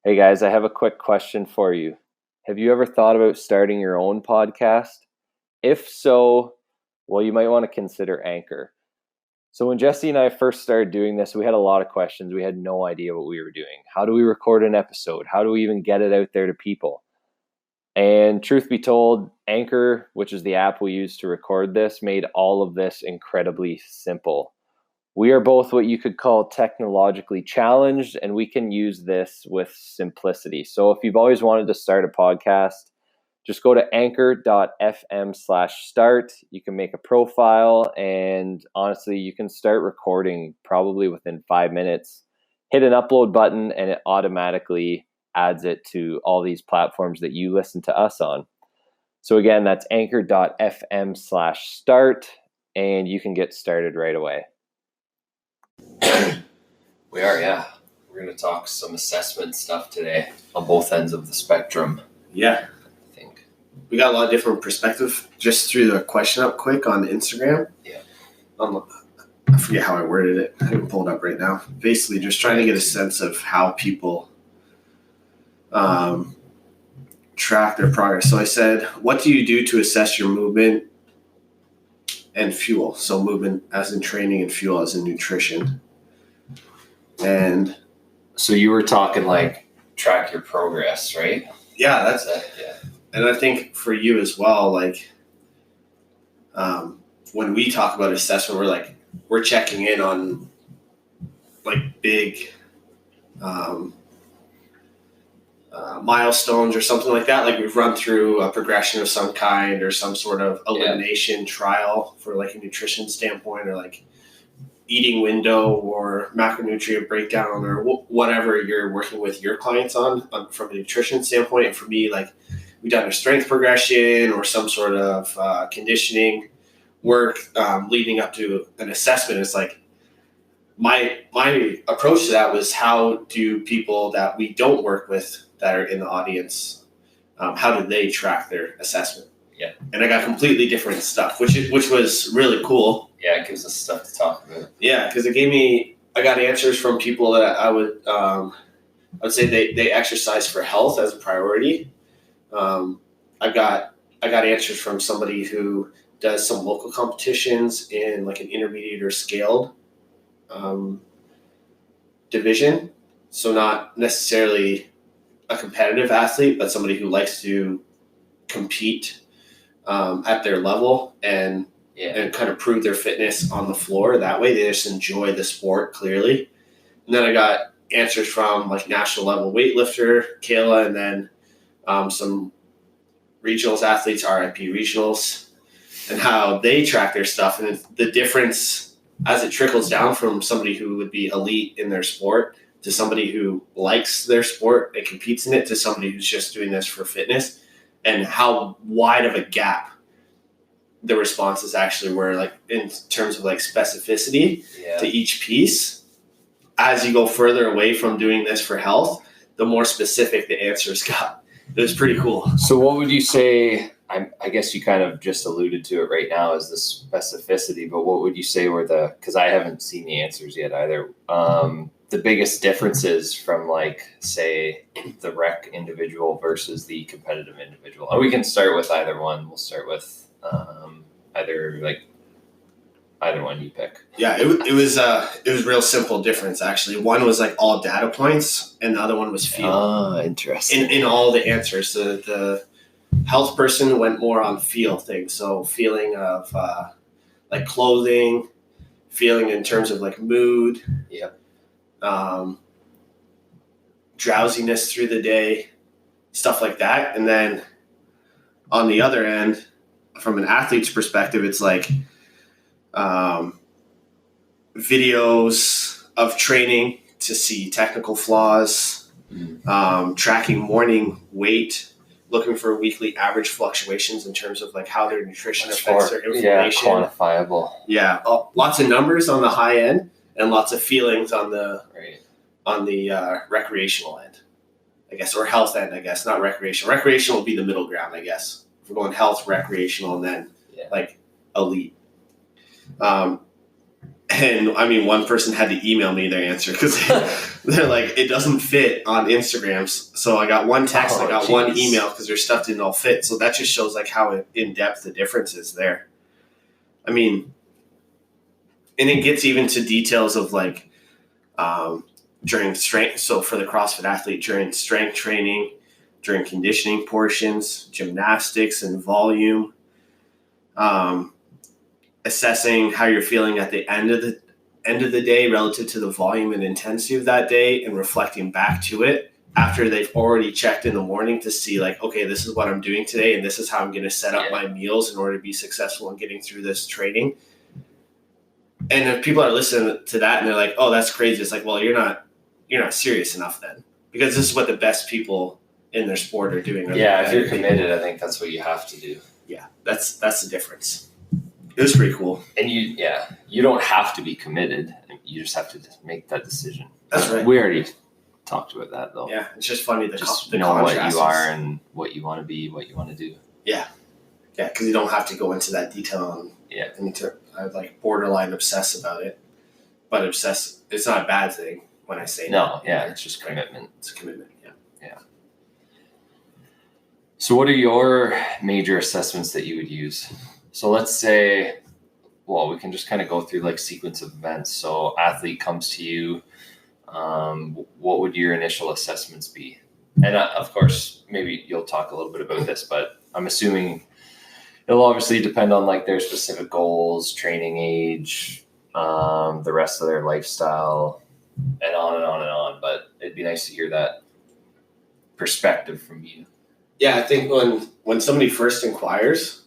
Hey guys, I have a quick question for you. Have you ever thought about starting your own podcast? If so, well, you might want to consider Anchor. So when Jesse and I first started doing this, we had a lot of questions. We had no idea what we were doing. How do we record an episode? How do we even get it out there to people? And truth be told, Anchor, which is the app we use to record this, made all of this incredibly simple. We are both what you could call technologically challenged, and we can use this with simplicity. So if you've always wanted to start a podcast, just go to anchor.fm/start. You can make a profile, and honestly, you can start recording probably within 5 minutes. Hit an upload button, and it automatically adds it to all these platforms that you listen to us on. So again, that's anchor.fm/start, and you can get started right away. We are, yeah. We're going to talk some assessment stuff today on both ends of the spectrum. Yeah. I think. We got a lot of different perspective just through the question up quick on Instagram. Yeah. I forget how I worded it. I can pull it up right now. Basically, just trying to get a sense of how people track their progress. So I said, what do you do to assess your movement and fuel? So movement as in training and fuel as in nutrition. And so you were talking like track your progress, right? Yeah, that's it. Yeah. And I think for you as well, like when we talk about assessment, we're checking in on like big milestones or something like that. Like we've run through a progression of some kind or some sort of elimination trial for like a nutrition standpoint, or like eating window or macronutrient breakdown or whatever you're working with your clients on from a nutrition standpoint. And for me, like we've done a strength progression or some sort of conditioning work leading up to an assessment. It's like my approach to that was, how do people that we don't work with that are in the audience, how do they track their assessment? Yeah. And I got completely different stuff, which was really cool. Yeah, it gives us stuff to talk about. Yeah, because I got answers from people that I would say they exercise for health as a priority. I got answers from somebody who does some local competitions in like an intermediate or scaled division. So not necessarily a competitive athlete, but somebody who likes to compete at their level and kind of prove their fitness on the floor. That way they just enjoy the sport clearly. And then I got answers from like national level weightlifter, Kayla, and then some regionals athletes, RIP regionals, and how they track their stuff. And the difference as it trickles down from somebody who would be elite in their sport to somebody who likes their sport and competes in it to somebody who's just doing this for fitness, and how wide of a gap the responses actually were, like in terms of like specificity to each piece. As you go further away from doing this for health, the more specific the answers got. It was pretty cool. So what would you say, I guess you kind of just alluded to it right now, is the specificity, but what would you say were because I haven't seen the answers yet either, the biggest differences from like, say, the rec individual versus the competitive individual? And we can start with either one. We'll start with either one you pick. Yeah, it was real simple difference actually. One was like all data points, and the other one was feel. Oh, interesting. In all the answers, the health person went more on feel things. So feeling of like clothing, feeling in terms of like mood. Yep. Drowsiness through the day, stuff like that. And then on the other end, from an athlete's perspective, it's like videos of training to see technical flaws, tracking morning weight, looking for weekly average fluctuations in terms of like how their nutrition affects their inflammation. Yeah, quantifiable. Yeah, lots of numbers on the high end and lots of feelings on the recreational end, I guess, or health end, I guess, not recreational. Recreational will be the middle ground, I guess. If we're going health, recreational, and then like elite. And And I mean, one person had to email me their answer because they're like, it doesn't fit on Instagrams. So I got one text, I got one email because their stuff didn't all fit. So that just shows like how in depth the difference is there. I mean, and it gets even to details of like during strength. So for the CrossFit athlete, during strength training, during conditioning portions, gymnastics and volume, assessing how you're feeling at the end of the day relative to the volume and intensity of that day, and reflecting back to it after they've already checked in the morning to see like, okay, this is what I'm doing today, and this is how I'm going to set up my meals in order to be successful in getting through this training. And if people are listening to that and they're like, oh, that's crazy, it's like, well, you're not serious enough then, because this is what the best people in their sport are doing. Yeah, if you're committed, I think that's what you have to do. Yeah, that's the difference. It was pretty cool. And you don't have to be committed. You just have to make that decision. That's right. We already talked about that though. Yeah, it's just funny the know what contrast. You are and what you want to be, what you want to do. Yeah, because you don't have to go into that detail on. Yeah, I like borderline obsess about it, but obsess, it's not a bad thing when I say no. Yeah, it's just commitment. It's a commitment. Yeah. So, what are your major assessments that you would use? So let's say, well, we can just kind of go through like sequence of events. So athlete comes to you. What would your initial assessments be? And of course, maybe you'll talk a little bit about this, but I'm assuming it'll obviously depend on like their specific goals, training age, the rest of their lifestyle, and on and on and on. But it'd be nice to hear that perspective from you. Yeah, I think when somebody first inquires,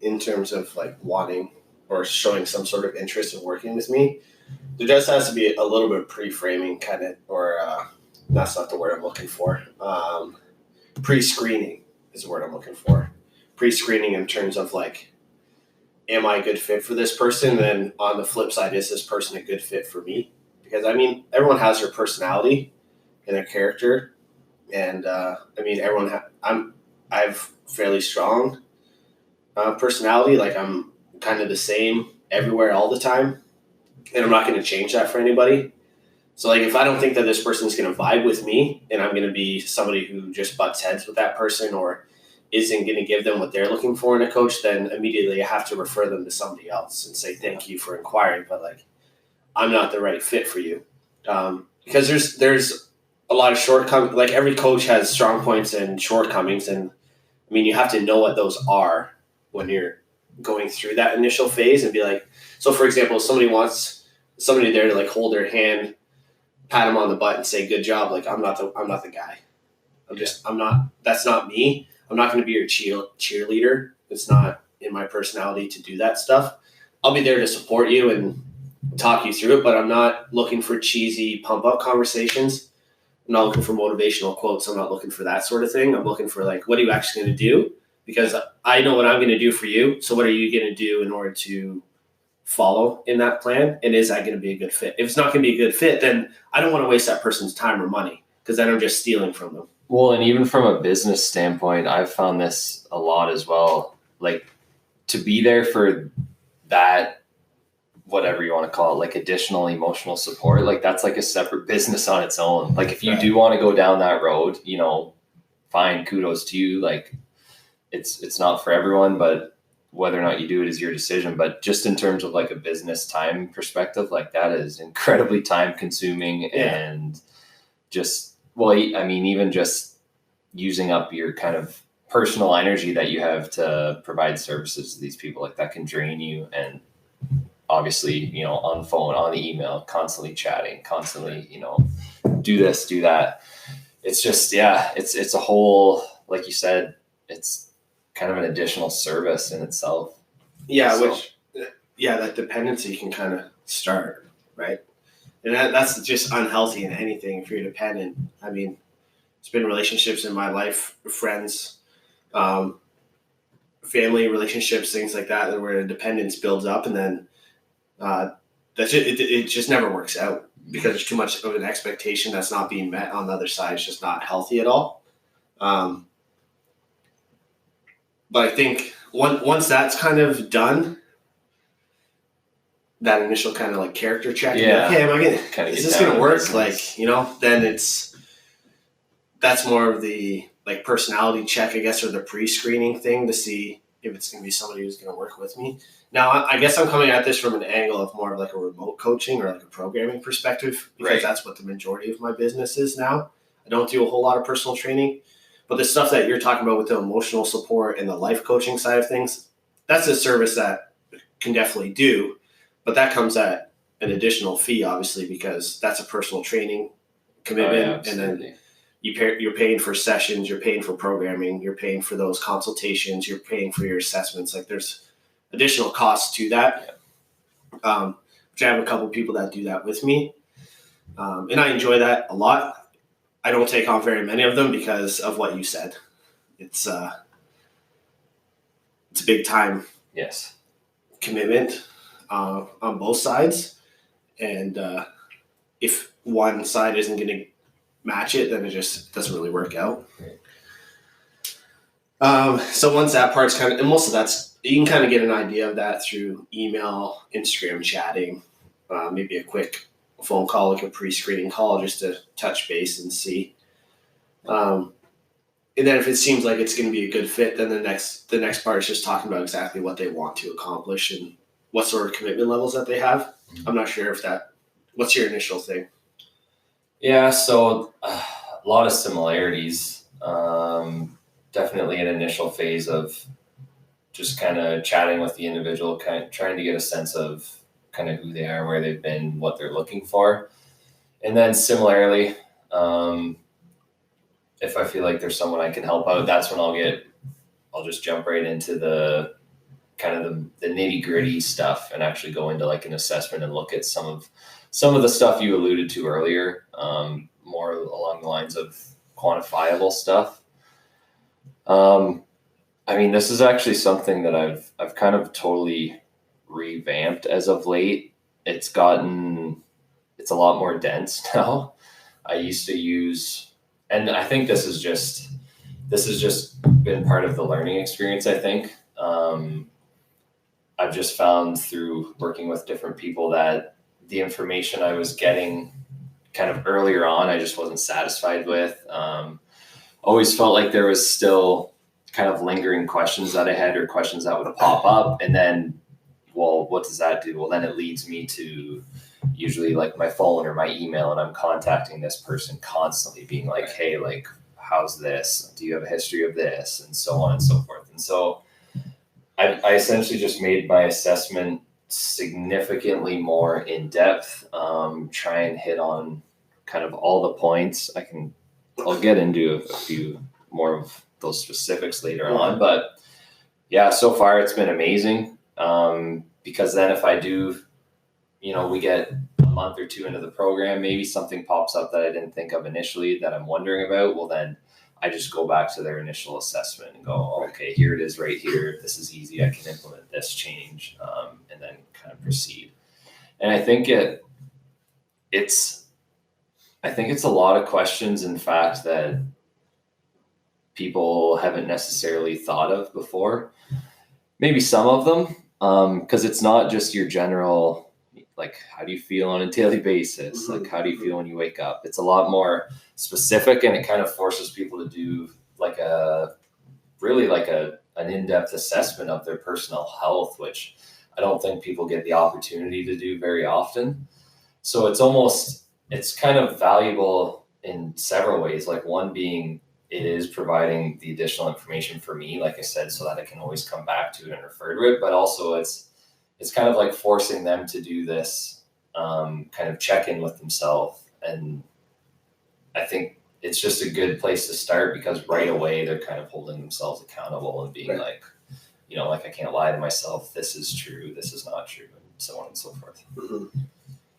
in terms of like wanting or showing some sort of interest in working with me, there just has to be a little bit of pre-framing kind of, or that's not the word I'm looking for. Pre-screening is the word I'm looking for. Pre-screening in terms of like, am I a good fit for this person? And then on the flip side, is this person a good fit for me? Because I mean, everyone has their personality and their character. And I mean, I've fairly strong personality. Like I'm kind of the same everywhere all the time, and I'm not going to change that for anybody. So like, if I don't think that this person's going to vibe with me, and I'm going to be somebody who just butts heads with that person or isn't going to give them what they're looking for in a coach, then immediately I have to refer them to somebody else and say, thank you for inquiring, but like, I'm not the right fit for you. Because there's a lot of shortcomings. Like every coach has strong points and shortcomings. And I mean, you have to know what those are when you're going through that initial phase and be like, so for example, if somebody wants somebody there to like hold their hand, pat them on the butt and say, good job. Like, I'm not the guy. That's not me. I'm not going to be your cheerleader. It's not in my personality to do that stuff. I'll be there to support you and talk you through it, but I'm not looking for cheesy pump up conversations. I'm not looking for motivational quotes. I'm not looking for that sort of thing. I'm looking for like, what are you actually going to do? Because I know what I'm going to do for you. So what are you going to do in order to follow in that plan? And is that going to be a good fit? If it's not going to be a good fit, then I don't want to waste that person's time or money, because then I'm just stealing from them. Well, and even from a business standpoint, I've found this a lot as well. Like, to be there for that, whatever you want to call it, like additional emotional support, like that's like a separate business on its own. Like if you do want to go down that road, you know, fine, kudos to you. Like it's not for everyone, but whether or not you do it is your decision. But just in terms of like a business time perspective, like that is incredibly time consuming and just, well, I mean, even just using up your kind of personal energy that you have to provide services to these people, like that can drain you. And obviously, you know, on the phone, on the email, constantly chatting, constantly, you know, do this, do that. It's just, yeah, it's a whole, like you said, it's kind of an additional service in itself. Yeah. So. That dependency can kind of start, right? And that's just unhealthy in anything if you're dependent. I mean, it's been relationships in my life, friends, family relationships, things like that, where the dependence builds up, and then it just never works out because there's too much of an expectation that's not being met on the other side. It's just not healthy at all. But I think once that's kind of done, that initial kind of like character check. Yeah. Like, hey, is this going to work? Business. Like, you know, then that's more of the like personality check, I guess, or the pre-screening thing to see if it's going to be somebody who's going to work with me. Now, I guess I'm coming at this from an angle of more of like a remote coaching or like a programming perspective, because that's what the majority of my business is now. I don't do a whole lot of personal training, but the stuff that you're talking about with the emotional support and the life coaching side of things, that's a service that can definitely do, but that comes at an additional fee, obviously, because that's a personal training commitment. And then you're paying for sessions, you're paying for programming, you're paying for those consultations, you're paying for your assessments. Like there's additional costs to that. Which I have a couple people that do that with me. And I enjoy that a lot. I don't take on very many of them because of what you said. It's a big time commitment on both sides. And if one side isn't going to match it, then it just doesn't really work out. So once that part's kind of, and most of that's, you can kind of get an idea of that through email, Instagram chatting, maybe a quick phone call, like a pre-screening call, just to touch base and see. And then if it seems like it's going to be a good fit, then the next part is just talking about exactly what they want to accomplish and what sort of commitment levels that they have. I'm not sure what's your initial thing? Yeah, so a lot of similarities. Definitely an initial phase of just kind of chatting with the individual, kind of trying to get a sense of kind of who they are, where they've been, what they're looking for. And then similarly, if I feel like there's someone I can help out, that's when I'll just jump right into the kind of the nitty gritty stuff and actually go into like an assessment and look at some of the stuff you alluded to earlier, more along the lines of quantifiable stuff. I mean, this is actually something that I've kind of totally revamped as of late. It's a lot more dense now. I used to use, and I think this has just been part of the learning experience, I think. I've just found through working with different people that the information I was getting kind of earlier on, I just wasn't satisfied with. Always felt like there was still kind of lingering questions that I had, or questions that would pop up. And then, well, what does that do? Well, then it leads me to usually like my phone or my email, and I'm contacting this person constantly being like, hey, like, how's this? Do you have a history of this? And so on and so forth. And so I essentially just made my assessment significantly more in depth, try and hit on kind of all the points. I'll get into a few more of those specifics later on, but yeah, so far it's been amazing. Because then if I do, we get a month or two into the program, maybe something pops up that I didn't think of initially that I'm wondering about. Well, then I just go back to their initial assessment and go, okay, here it is right here. This is easy. I can implement this change, and then kind of proceed. And I think it's a lot of questions, in fact, that people haven't necessarily thought of before. Maybe some of them, because it's not just your general, like, how do you feel on a daily basis? Like, how do you feel when you wake up? It's a lot more specific, and it kind of forces people to do like an in-depth assessment of their personal health, which I don't think people get the opportunity to do very often. So it's kind of valuable in several ways. Like, one being, it is providing the additional information for me, like I said, so that I can always come back to it and refer to it. But also it's kind of like forcing them to do this kind of check-in with themselves. And I think it's just a good place to start, because right away they're kind of holding themselves accountable and being like, like, I can't lie to myself. This is true. This is not true. And so on and so forth. Mm-hmm.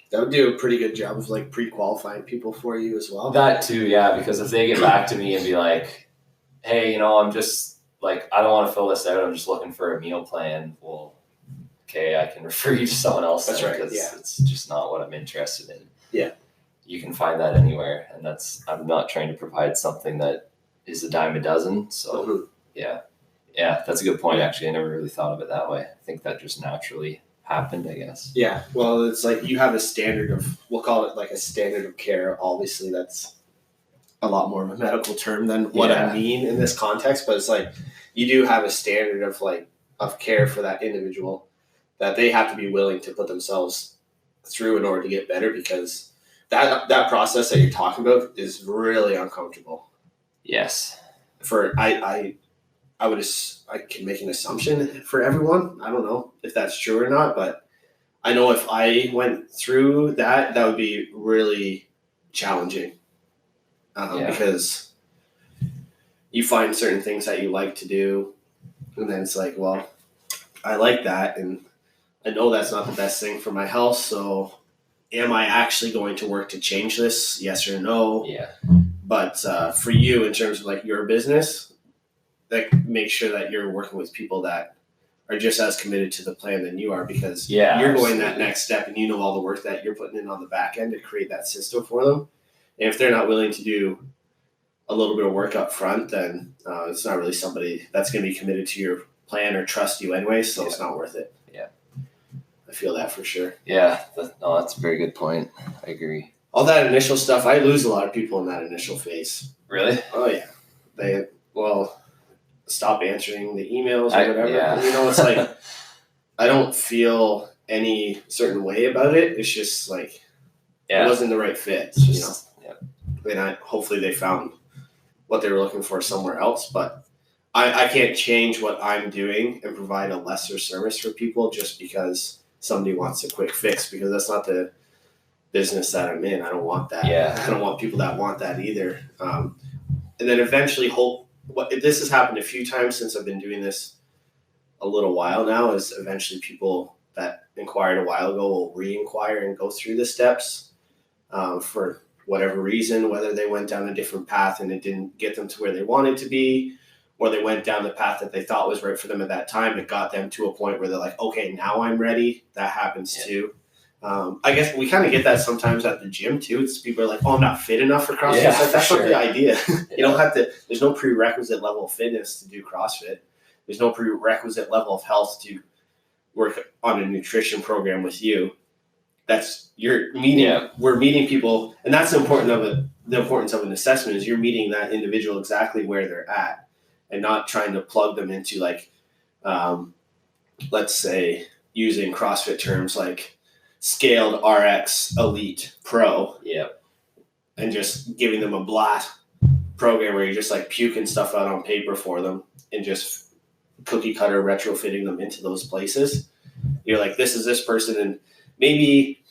That would do a pretty good job of like pre-qualifying people for you as well. That too, yeah, because if they get back to me and be like, hey, I'm just like, I don't want to fill this out, I'm just looking for a meal plan. Well, okay, I can refer you to someone else. That's right. Because it's just not what I'm interested in. Yeah. You can find that anywhere. And I'm not trying to provide something that is a dime a dozen. So yeah, that's a good point. Actually, I never really thought of it that way. I think that just naturally happened, I guess. Yeah, well, it's like you have a standard of, we'll call it like a standard of care. Obviously, that's a lot more of a medical term than what I mean in this context, but it's like you do have a standard of care for that individual that they have to be willing to put themselves through in order to get better, because that process that you're talking about is really uncomfortable. Yes. I can make an assumption for everyone. I don't know if that's true or not, but I know if I went through that would be really challenging. Because you find certain things that you like to do, and then it's like, well, I like that, and I know that's not the best thing for my health, so am I actually going to work to change this? Yes or no? Yeah. But for you, in terms of like your business, like make sure that you're working with people that are just as committed to the plan than you are, because you're going that next step, and you know all the work that you're putting in on the back end to create that system for them. And if they're not willing to do a little bit of work up front, then it's not really somebody that's going to be committed to your plan or trust you anyway, so it's not worth it. Yeah. I feel that for sure. Yeah, that's a very good point. I agree. All that initial stuff, I lose a lot of people in that initial phase. Really? Oh, yeah. They stop answering the emails or whatever. Yeah. You know, it's like, I don't feel any certain way about it. It's just like, it wasn't the right fit, you know. And hopefully they found what they were looking for somewhere else, but I can't change what I'm doing and provide a lesser service for people just because somebody wants a quick fix, because that's not the business that I'm in. I don't want that. Yeah. I don't want people that want that either. And then eventually this has happened a few times since I've been doing this a little while now, is eventually people that inquired a while ago will re-inquire and go through the steps for whatever reason, whether they went down a different path and it didn't get them to where they wanted to be, or they went down the path that they thought was right for them at that time. It got them to a point where they're like, okay, now I'm ready. That happens too. I guess we kind of get that sometimes at the gym too. It's people are like, oh, I'm not fit enough for CrossFit. Yeah, like, that's not the idea. Yeah. You don't have to, there's no prerequisite level of fitness to do CrossFit. There's no prerequisite level of health to work on a nutrition program with you. We're meeting people, and that's the importance of an assessment is you're meeting that individual exactly where they're at, and not trying to plug them into like, let's say using CrossFit terms like scaled RX Elite Pro. Yeah. And just giving them a blast program where you're just like puking stuff out on paper for them and just cookie cutter retrofitting them into those places. You're like, this is this person, and maybe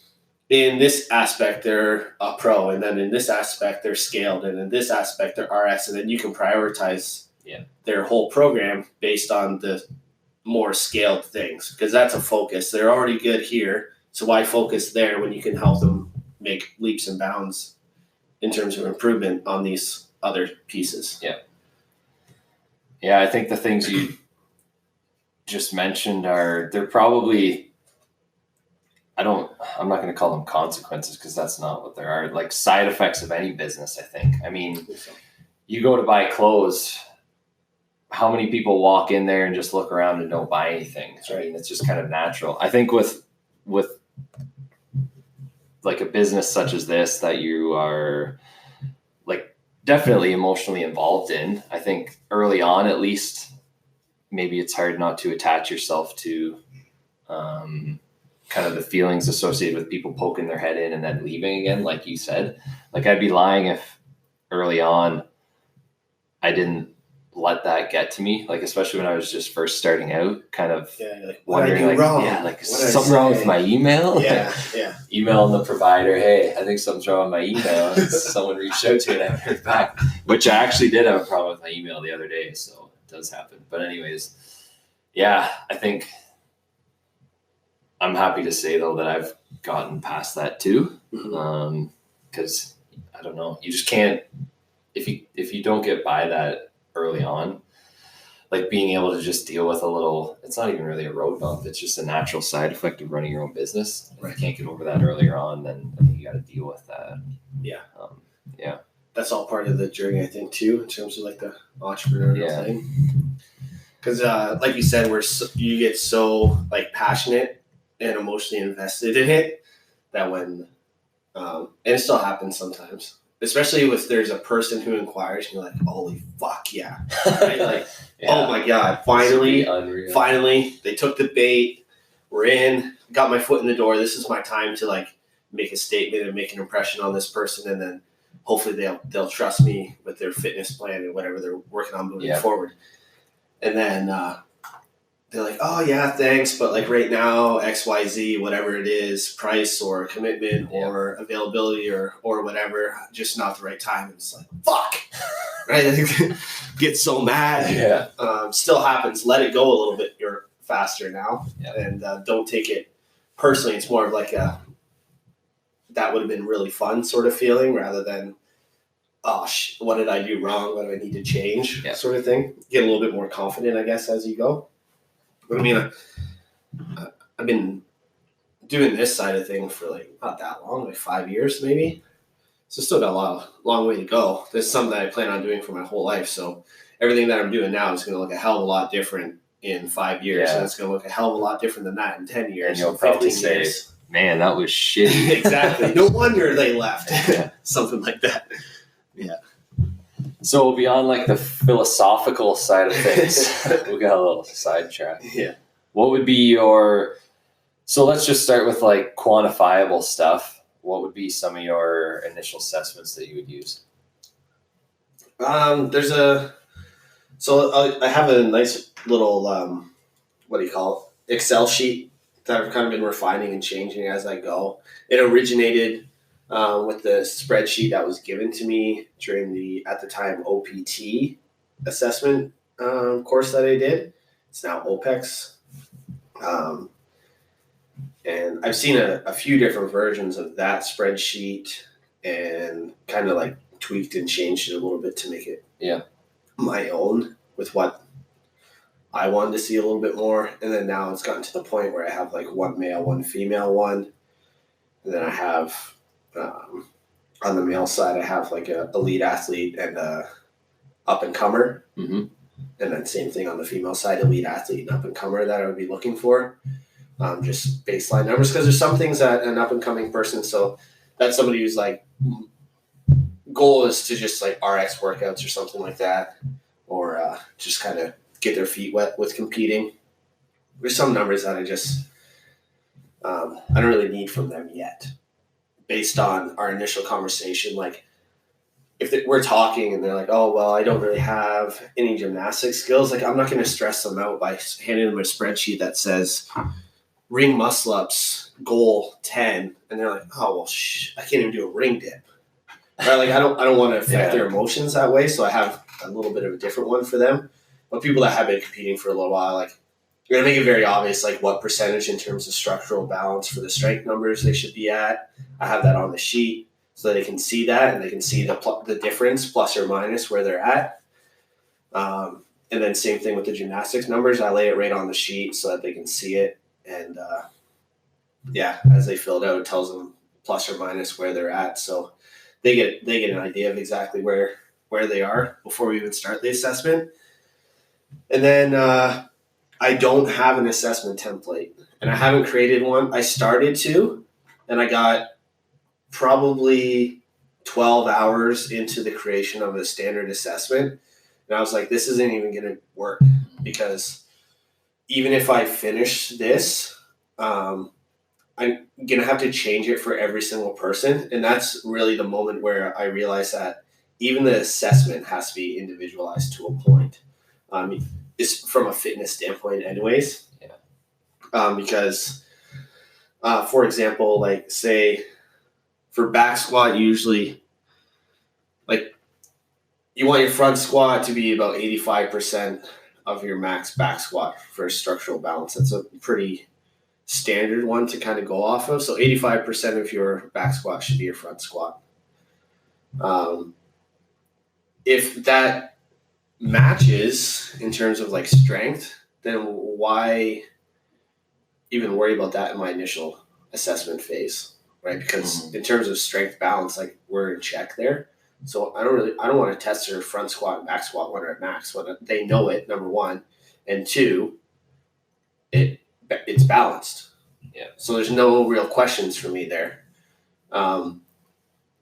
in this aspect they're a pro, and then in this aspect they're scaled, and in this aspect they're RX, and then you can prioritize their whole program based on the more scaled things, because that's a focus. They're already good here, so why focus there when you can help them make leaps and bounds in terms of improvement on these other pieces? Yeah, I think the things you just mentioned they're probably, I'm not going to call them consequences, because that's not what there are. Like side effects of any business, I think. I mean, you go to buy clothes, how many people walk in there and just look around and don't buy anything? I mean, it's just kind of natural. I think with like a business such as this that you are like definitely emotionally involved in, I think early on, at least, maybe it's hard not to attach yourself to kind of the feelings associated with people poking their head in and then leaving again, like you said. Like, I'd be lying if early on I didn't let that get to me, like especially when I was just first starting out, kind of like, wondering like something wrong with my email. Emailing the provider, hey, I think something's wrong with my email. And someone reached out to me and I haven't heard back, which I actually did have a problem with my email the other day, so it does happen. But anyways, I think I'm happy to say though that I've gotten past that too, because I don't know, you just can't, if you don't get by that early on, like being able to just deal with a little, it's not even really a road bump, it's just a natural side effect of running your own business. If you can't get over that earlier on, then you got to deal with that. That's all part of the journey, I think, too, in terms of like the entrepreneurial thing. Because like you said, you get so like passionate and emotionally invested in it that when, and it still happens sometimes, especially if there's a person who inquires and you're like, holy fuck, yeah. Right? Like, oh my God, finally, they took the bait. We're in, got my foot in the door. This is my time to like make a statement and make an impression on this person. And then hopefully they'll trust me with their fitness plan and whatever they're working on moving forward. And then, they're like, oh yeah, thanks, but like right now, XYZ, whatever it is, price or commitment or availability or whatever, just not the right time. And it's like, fuck, right? Get so mad. Yeah. Still happens. Let it go a little bit. You're faster now, and don't take it personally. It's more of like that would have been really fun sort of feeling rather than, oh, what did I do wrong? What do I need to change? Sort of thing. Get a little bit more confident, I guess, as you go. But I mean, I've been doing this side of things for like not that long, like 5 years maybe. So still got a long way to go. This is something that I plan on doing for my whole life. So everything that I'm doing now is going to look a hell of a lot different in 5 years. And it's going to look a hell of a lot different than that in 10 years. And you'll probably say, man, that was shitty. Exactly. No wonder they left. Something like that. Yeah. So beyond like the philosophical side of things, we got a little sidetrack. Yeah. What would be so let's just start with like quantifiable stuff. What would be some of your initial assessments that you would use? I have a nice little, Excel sheet that I've kind of been refining and changing as I go. It originated with the spreadsheet that was given to me during the, at the time, OPT assessment course that I did. It's now OPEX. And I've seen a few different versions of that spreadsheet and kind of like tweaked and changed it a little bit to make it my own with what I wanted to see a little bit more. And then now it's gotten to the point where I have like one male, one female one. And then I have, on the male side, I have like a elite athlete and a up and comer. Mm-hmm. And then same thing on the female side, elite athlete and up and comer that I would be looking for. Just baseline numbers, because there's some things that an up and coming person, so that's somebody who's like, goal is to just like RX workouts or something like that, or just kind of get their feet wet with competing. There's some numbers that I just, I don't really need from them yet. Based on our initial conversation, like if we're talking and they're like, oh, well, I don't really have any gymnastics skills, like I'm not going to stress them out by handing them a spreadsheet that says ring muscle ups, goal 10. And they're like, oh, well, I can't even do a ring dip. Right? Like I don't want to affect their emotions that way. So I have a little bit of a different one for them. But people that have been competing for a little while, like you're going to make it very obvious, like what percentage in terms of structural balance for the strength numbers they should be at. I have that on the sheet so that they can see that and they can see the difference, plus or minus where they're at. And then same thing with the gymnastics numbers. I lay it right on the sheet so that they can see it. And as they fill it out, it tells them plus or minus where they're at. So they get an idea of exactly where they are before we even start the assessment. And then I don't have an assessment template, and I haven't created one. I started to, and I got probably 12 hours into the creation of a standard assessment. And I was like, this isn't even going to work, because even if I finish this, I'm going to have to change it for every single person. And that's really the moment where I realized that even the assessment has to be individualized to a point. It's from a fitness standpoint anyways. Because, for example, like say for back squat, usually like you want your front squat to be about 85% of your max back squat for structural balance. That's a pretty standard one to kind of go off of. So 85% of your back squat should be your front squat. If that matches in terms of like strength, then why even worry about that in my initial assessment phase, right? Because in terms of strength balance, like we're in check there. So I don't want to test their front squat and back squat when they're at max, when they know it, number one, and two, it's balanced. Yeah. So there's no real questions for me there.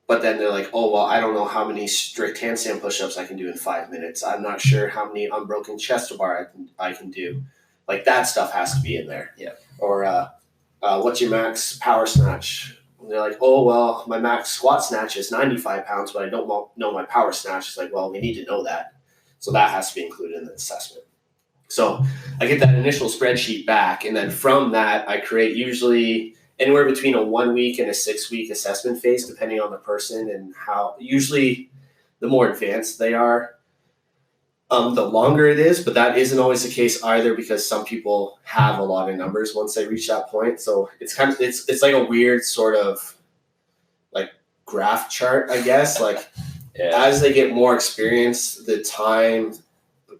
But then they're like, oh, well, I don't know how many strict handstand push-ups I can do in 5 minutes. I'm not sure how many unbroken chest bar I can do. Like that stuff has to be in there. Yeah. Or what's your max power snatch? And they're like, oh, well, my max squat snatch is 95 pounds, but I don't know my power snatch. It's like, well, we need to know that. So that has to be included in the assessment. So I get that initial spreadsheet back, and then from that, I create usually anywhere between a 1 week and a 6 week assessment phase, depending on the person and how. Usually, the more advanced they are, the longer it is. But that isn't always the case either, because some people have a lot of numbers once they reach that point. So it's it's like a weird sort of like graph chart, I guess. Like as they get more experience, the time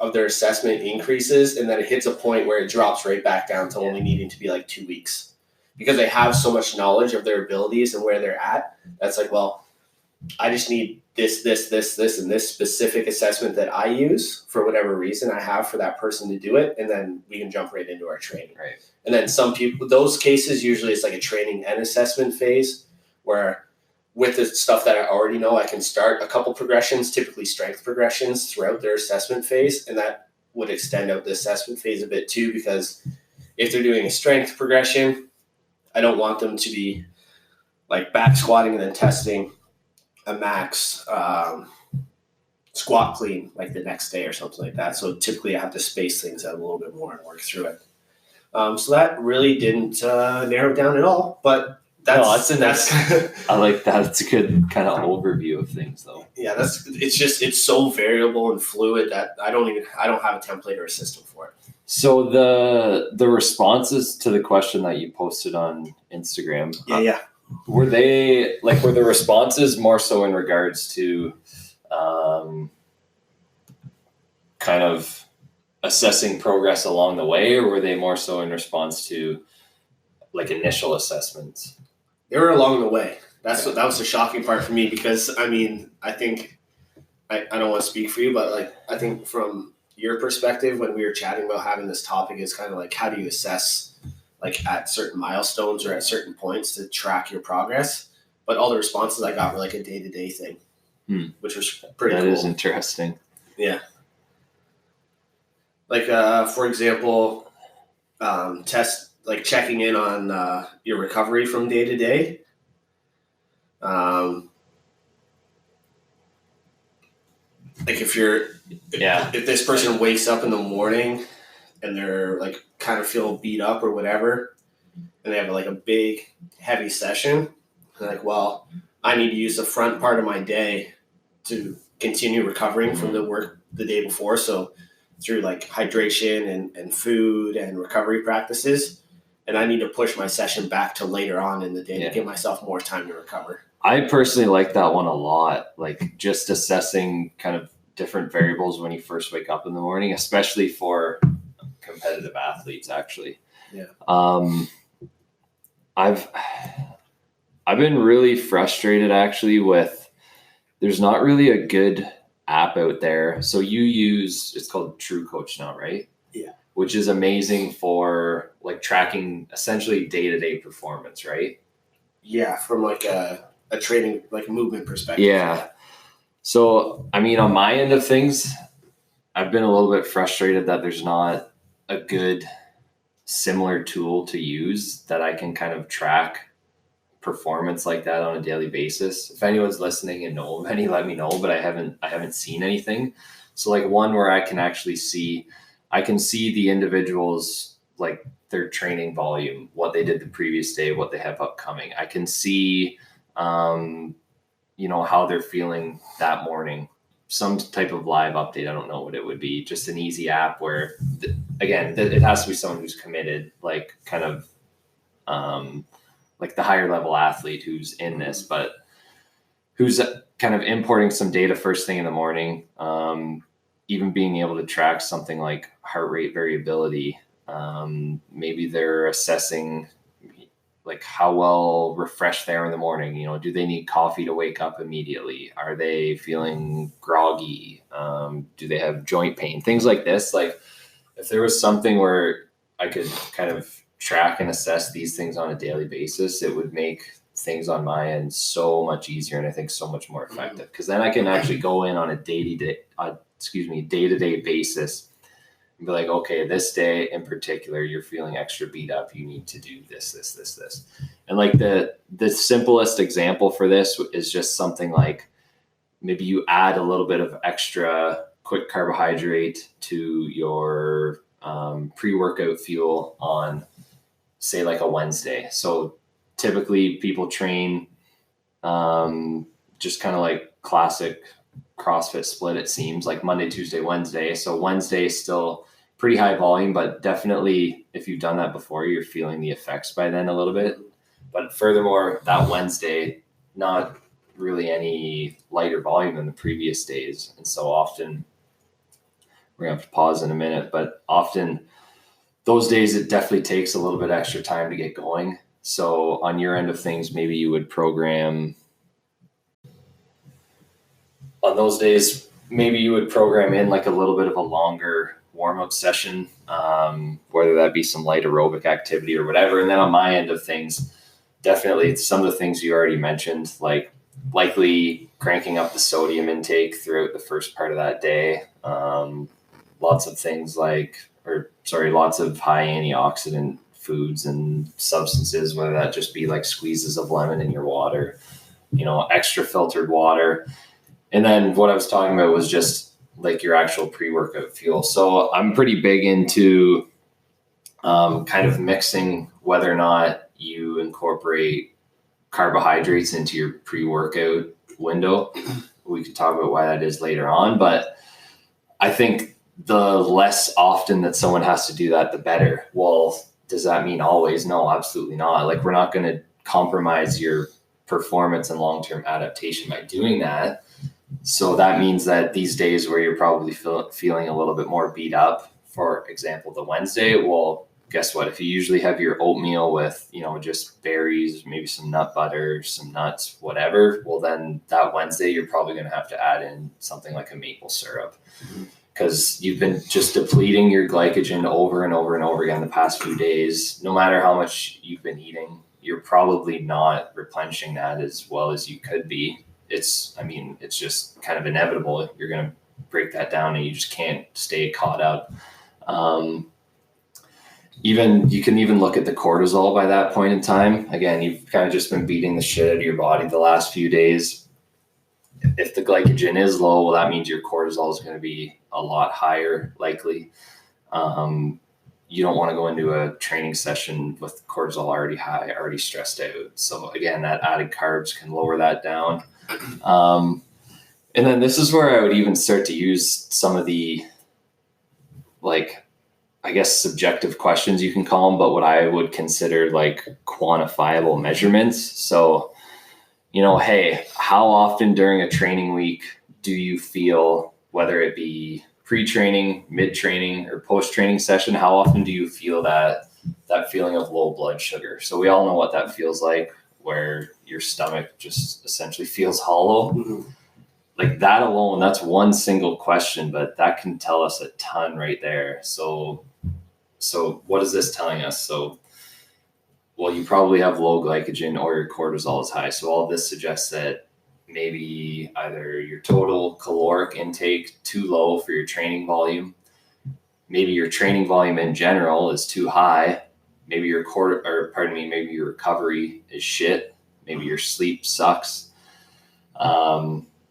of their assessment increases, and then it hits a point where it drops right back down to only needing to be like 2 weeks, because they have so much knowledge of their abilities and where they're at. That's like, well, I just need this, and this specific assessment that I use for whatever reason I have for that person to do it, and then we can jump right into our training. Right. And then some people, those cases, usually it's like a training and assessment phase where with the stuff that I already know, I can start a couple progressions, typically strength progressions, throughout their assessment phase. And that would extend out the assessment phase a bit too, because if they're doing a strength progression, I don't want them to be like back squatting and then testing a max squat clean like the next day or something like that. So typically I have to space things out a little bit more and work through it. So that really didn't narrow it down at all, but that's I like that. It's a good kind of overview of things, though. Yeah, it's so variable and fluid that I don't have a template or a system for it. So the responses to the question that you posted on Instagram, were the responses more so in regards to kind of assessing progress along the way, or were they more so in response to like initial assessments? They were along the way. That was the shocking part for me, because I mean, I think I don't want to speak for you, but like I think from your perspective, when we were chatting about having this topic, is kind of like, how do you assess like at certain milestones or at certain points to track your progress? But all the responses I got were like a day-to-day thing, which was pretty cool. That is interesting. Yeah. Like for example, checking in on your recovery from day to day. Like if this person wakes up in the morning and they're like kind of feel beat up or whatever, and they have like a big heavy session, they're like, well, I need to use the front part of my day to continue recovering from the work the day before. So through like hydration and food and recovery practices. And I need to push my session back to later on in the day to give myself more time to recover. I personally like that one a lot. Like just assessing kind of different variables when you first wake up in the morning, especially for competitive athletes, actually. Yeah. I've been really frustrated actually with, there's not really a good app out there. So it's called True Coach now, right? Yeah. Which is amazing for like tracking essentially day-to-day performance, right? Yeah, from like a training, like movement perspective. Yeah. So, I mean, on my end of things, I've been a little bit frustrated that there's not a good similar tool to use that I can kind of track performance like that on a daily basis. If anyone's listening and know of any, let me know, but I haven't seen anything. So like one where I can actually see the individuals, like their training volume, what they did the previous day, what they have upcoming. I can see, how they're feeling that morning, some type of live update. I don't know what it would be, just an easy app where, it has to be someone who's committed, like kind of, like the higher level athlete who's in this, but who's kind of importing some data first thing in the morning, even being able to track something like heart rate variability. Maybe they're assessing like how well refreshed they are in the morning. Do they need coffee to wake up immediately? Are they feeling groggy? Do they have joint pain? Things like this. Like if there was something where I could kind of track and assess these things on a daily basis, it would make things on my end so much easier, and I think so much more effective, because then I can actually go in on a day-to-day basis and be like, okay, this day in particular, you're feeling extra beat up. You need to do this. And like the simplest example for this is just something like maybe you add a little bit of extra quick carbohydrate to your pre-workout fuel on, say, like a Wednesday. So typically people train just kind of like classic CrossFit split, it seems like Monday, Tuesday, Wednesday. So Wednesday is still pretty high volume, but definitely if you've done that before, you're feeling the effects by then a little bit. But furthermore, that Wednesday, not really any lighter volume than the previous days. And so often, we're going to have to pause in a minute, but often those days, it definitely takes a little bit extra time to get going. So on your end of things, maybe you would program on those days, maybe you would program in like a little bit of a longer warm-up session, whether that be some light aerobic activity or whatever. And then on my end of things, definitely some of the things you already mentioned, like likely cranking up the sodium intake throughout the first part of that day. Lots of things lots of high antioxidant foods and substances, whether that just be like squeezes of lemon in your water, extra filtered water. And then what I was talking about was just like your actual pre-workout fuel. So I'm pretty big into kind of mixing whether or not you incorporate carbohydrates into your pre-workout window. We could talk about why that is later on, but I think the less often that someone has to do that, the better. Well, does that mean always? No, absolutely not. Like, we're not going to compromise your performance and long-term adaptation by doing that. So that means that these days where you're probably feeling a little bit more beat up, for example, the Wednesday, well, guess what? If you usually have your oatmeal with, just berries, maybe some nut butter, some nuts, whatever, well, then that Wednesday, you're probably going to have to add in something like a maple syrup, because you've been just depleting your glycogen over and over and over again the past few days. No matter how much you've been eating, you're probably not replenishing that as well as you could be. It's just kind of inevitable. You're going to break that down and you just can't stay caught up. You can even look at the cortisol by that point in time. Again, you've kind of just been beating the shit out of your body the last few days. If the glycogen is low, well, that means your cortisol is going to be a lot higher, likely. You don't want to go into a training session with cortisol already high, already stressed out. So again, that added carbs can lower that down. And then this is where I would even start to use some of the, subjective questions, you can call them, but what I would consider like quantifiable measurements. So, hey, how often during a training week do you feel, whether it be pre-training, mid-training, or post-training session, how often do you feel that feeling of low blood sugar? So we all know what that feels like, where your stomach just essentially feels hollow. Mm-hmm. Like that alone, that's one single question, but that can tell us a ton right there. So what is this telling us? So, well, you probably have low glycogen or your cortisol is high. So all of this suggests that maybe either your total caloric intake too low for your training volume, maybe your training volume in general is too high, maybe your maybe your recovery is shit, maybe your sleep sucks,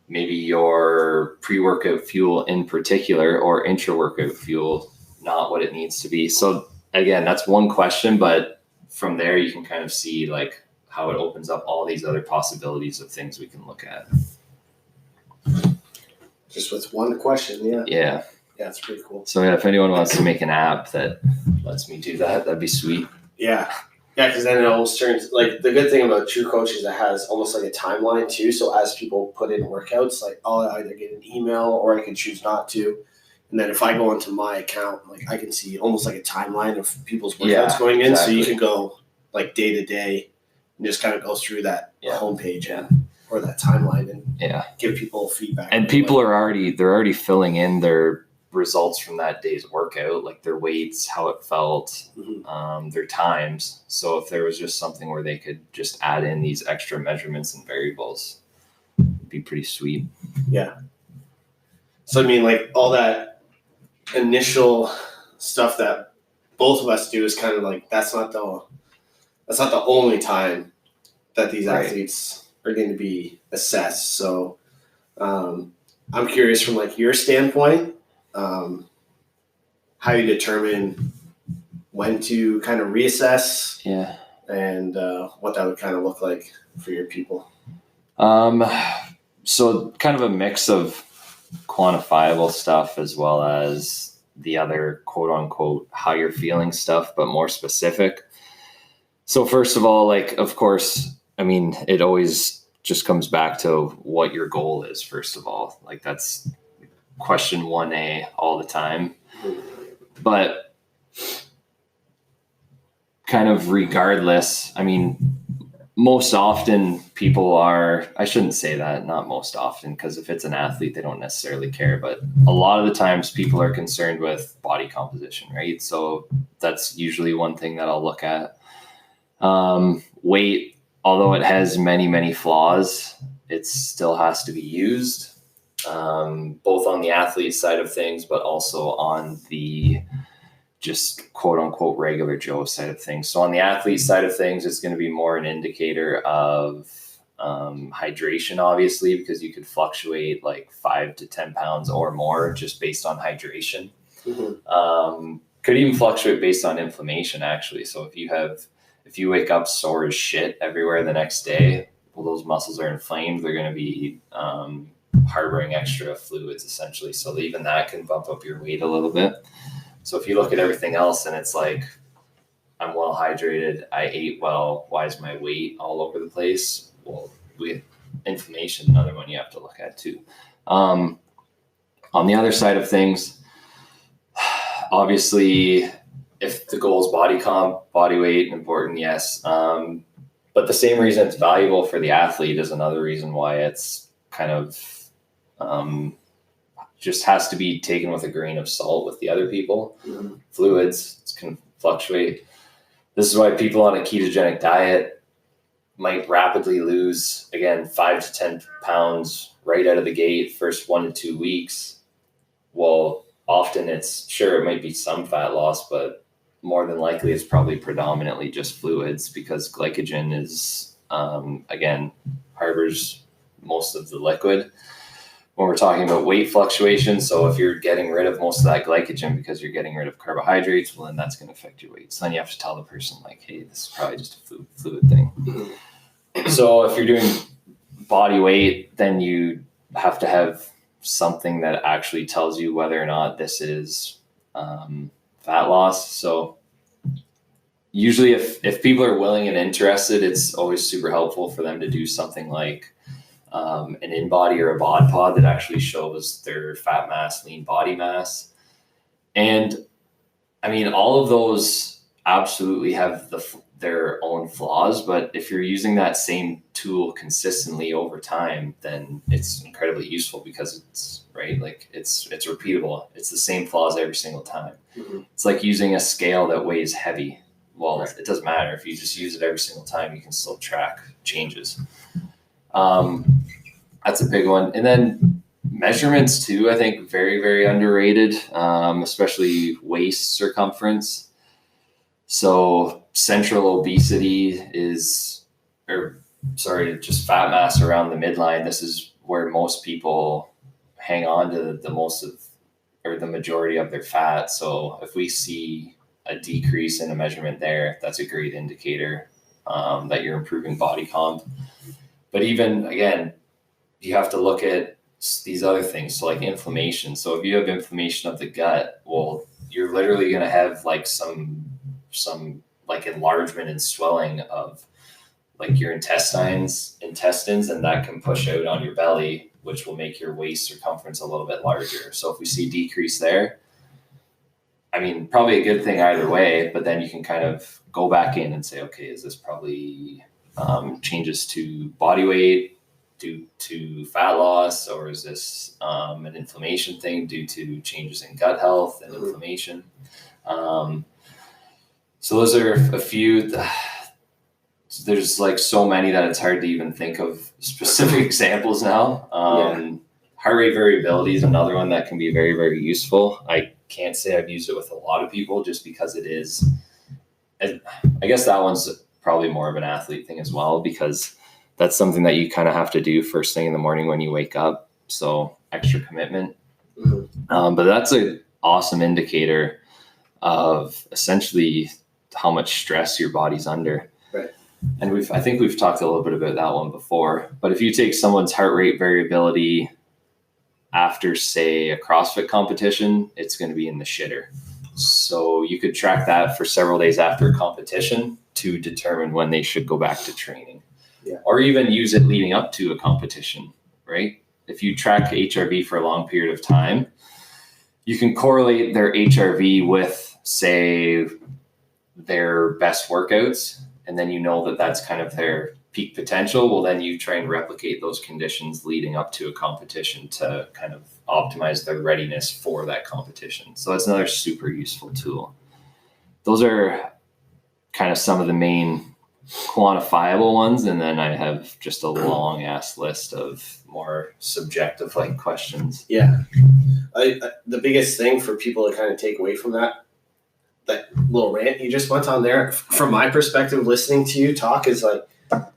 maybe your pre-workout fuel in particular or intra-workout fuel not what it needs to be. So again, that's one question, but from there you can kind of see like how it opens up all these other possibilities of things we can look at. Just with one question, yeah. Yeah. Yeah, it's pretty cool. So yeah, if anyone wants to make an app that lets me do that, that'd be sweet. Yeah. Yeah, because then it almost turns, like, the good thing about True Coach is it has almost like a timeline too. So as people put in workouts, like I'll either get an email or I can choose not to. And then if I go into my account, like I can see almost like a timeline of people's workouts going in. Exactly. So you can go like day to day and just kind of go through that homepage or that timeline and give people feedback. And people are already filling in their results from that day's workout, like their weights, how it felt, their times. So if there was just something where they could just add in these extra measurements and variables, it'd be pretty sweet. Yeah. So I mean, like all that initial stuff that both of us do is kind of like that's not the only time that these athletes are going to be assessed. So I'm curious from like your standpoint, how you determine when to kind of reassess, and what that would kind of look like for your people. So kind of a mix of quantifiable stuff as well as the other quote unquote how you're feeling stuff, but more specific. So first of all, like, of course, I mean, it always just comes back to what your goal is, first of all. Like, that's question 1A all the time. But kind of regardless, I mean, most often people are, I shouldn't say that, not most often, because if it's an athlete, they don't necessarily care. But a lot of the times people are concerned with body composition, right? So that's usually one thing that I'll look at. Weight, although it has many, many flaws, it still has to be used, both on the athlete side of things, but also on the just quote unquote regular Joe side of things. So on the athlete side of things, it's going to be more an indicator of hydration, obviously, because you could fluctuate like 5 to 10 pounds or more just based on hydration. Could even fluctuate based on inflammation, actually. So if you wake up sore as shit everywhere the next day, well, those muscles are inflamed. They're going to be harboring extra fluids, essentially. So even that can bump up your weight a little bit. So if you look at everything else and it's like, I'm well hydrated, I ate well, why is my weight all over the place? Well, inflammation, another one you have to look at too. On the other side of things, obviously, if the goal is body comp, body weight, important, yes. But the same reason it's valuable for the athlete is another reason why it's kind of just has to be taken with a grain of salt with the other people. Fluids can fluctuate. This is why people on a ketogenic diet might rapidly lose, again, 5 to 10 pounds right out of the gate, first 1 to 2 weeks. Well, often it might be some fat loss, but more than likely it's probably predominantly just fluids because glycogen is, again, harbors most of the liquid. When we're talking about weight fluctuation, so if you're getting rid of most of that glycogen because you're getting rid of carbohydrates, well, then that's going to affect your weight. So then you have to tell the person, like, hey, this is probably just a fluid thing. So if you're doing body weight, then you have to have something that actually tells you whether or not this is fat loss. So usually if people are willing and interested, it's always super helpful for them to do something like an in-body or a bod pod that actually shows their fat mass, lean body mass. And I mean, all of those absolutely have their own flaws, but if you're using that same tool consistently over time, then it's incredibly useful because it's right. Like it's repeatable. It's the same flaws every single time. It's like using a scale that weighs heavy. Well, it doesn't matter. If you just use it every single time, you can still track changes. That's a big one. And then measurements too, I think very, very underrated, especially waist circumference. So central obesity just fat mass around the midline. This is where most people hang on to the majority of their fat. So if we see a decrease in a measurement there, that's a great indicator that you're improving body comp. But even, again, you have to look at these other things. So like inflammation. So if you have inflammation of the gut, well, you're literally going to have like some like enlargement and swelling of like your intestines, and that can push out on your belly, which will make your waist circumference a little bit larger. So if we see decrease there, I mean, probably a good thing either way, but then you can kind of go back in and say, okay, is this probably changes to body weight, due to fat loss, or is this an inflammation thing due to changes in gut health and inflammation? So those are a few. There's like so many that it's hard to even think of specific examples now. Heart rate variability is another one that can be very, very useful. I can't say I've used it with a lot of people just because it is, I guess that one's probably more of an athlete thing as well, because that's something that you kind of have to do first thing in the morning when you wake up. So extra commitment. But that's an awesome indicator of essentially how much stress your body's under. Right. And I think we've talked a little bit about that one before, but if you take someone's heart rate variability after, say, a CrossFit competition, it's going to be in the shitter. So you could track that for several days after a competition to determine when they should go back to training. Or even use it leading up to a competition, right? If you track HRV for a long period of time, you can correlate their HRV with, say, their best workouts, and then you know that that's kind of their peak potential. Well, then you try and replicate those conditions leading up to a competition to kind of optimize their readiness for that competition. So it's another super useful tool. Those are kind of some of the main quantifiable ones, and then I have just a long ass list of more subjective like questions. The biggest thing for people to kind of take away from that little rant you just went on there, from my perspective, listening to you talk, is like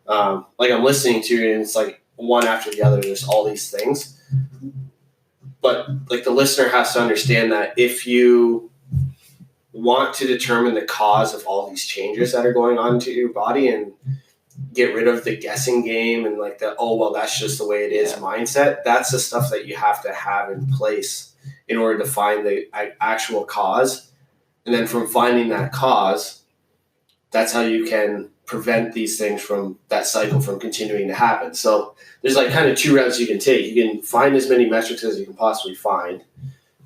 I'm listening to you and it's like one after the other, there's all these things, but like the listener has to understand that if you want to determine the cause of all these changes that are going on to your body and get rid of the guessing game and like the, oh, well, that's just the way it is mindset, that's the stuff that you have to have in place in order to find the actual cause. And then from finding that cause, that's how you can prevent these things from that cycle from continuing to happen. So there's like kind of two routes you can take. You can find as many metrics as you can possibly find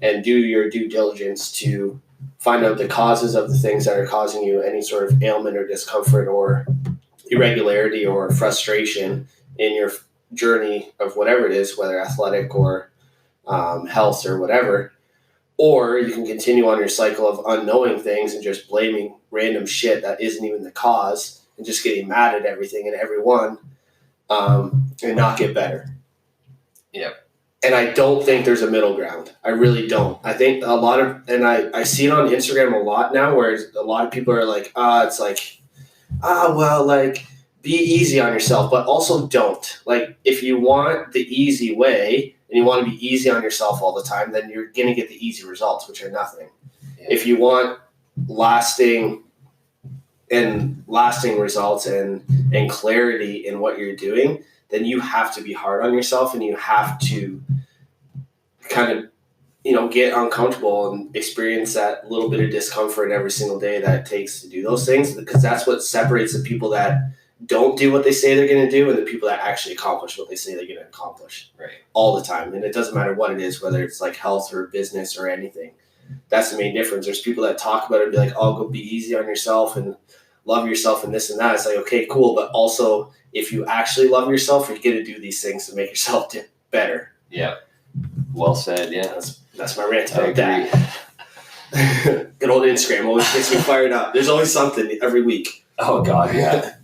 and do your due diligence to find out the causes of the things that are causing you any sort of ailment or discomfort or irregularity or frustration in your journey of whatever it is, whether athletic or health or whatever. Or you can continue on your cycle of unknowing things and just blaming random shit that isn't even the cause and just getting mad at everything and everyone and not get better. And I don't think there's a middle ground. I really don't. I think a lot of, and I see it on Instagram a lot now, where a lot of people are like, it's like, well, like, be easy on yourself, but also don't. Like, if you want the easy way and you want to be easy on yourself all the time, then you're going to get the easy results, which are nothing. If you want lasting results and clarity in what you're doing, then you have to be hard on yourself and you have to kind of, get uncomfortable and experience that little bit of discomfort every single day that it takes to do those things, because that's what separates the people that don't do what they say they're going to do and the people that actually accomplish what they say they're going to accomplish all the time. And it doesn't matter what it is, whether it's like health or business or anything. That's the main difference. There's people that talk about it and be like, oh, go be easy on yourself and love yourself and this and that. It's like, okay, cool. But also, if you actually love yourself, you're going to do these things to make yourself better. Yeah. Well said. Yeah. That's my rant about that. Good old Instagram always gets me fired up. There's always something every week. Oh, God. Yeah.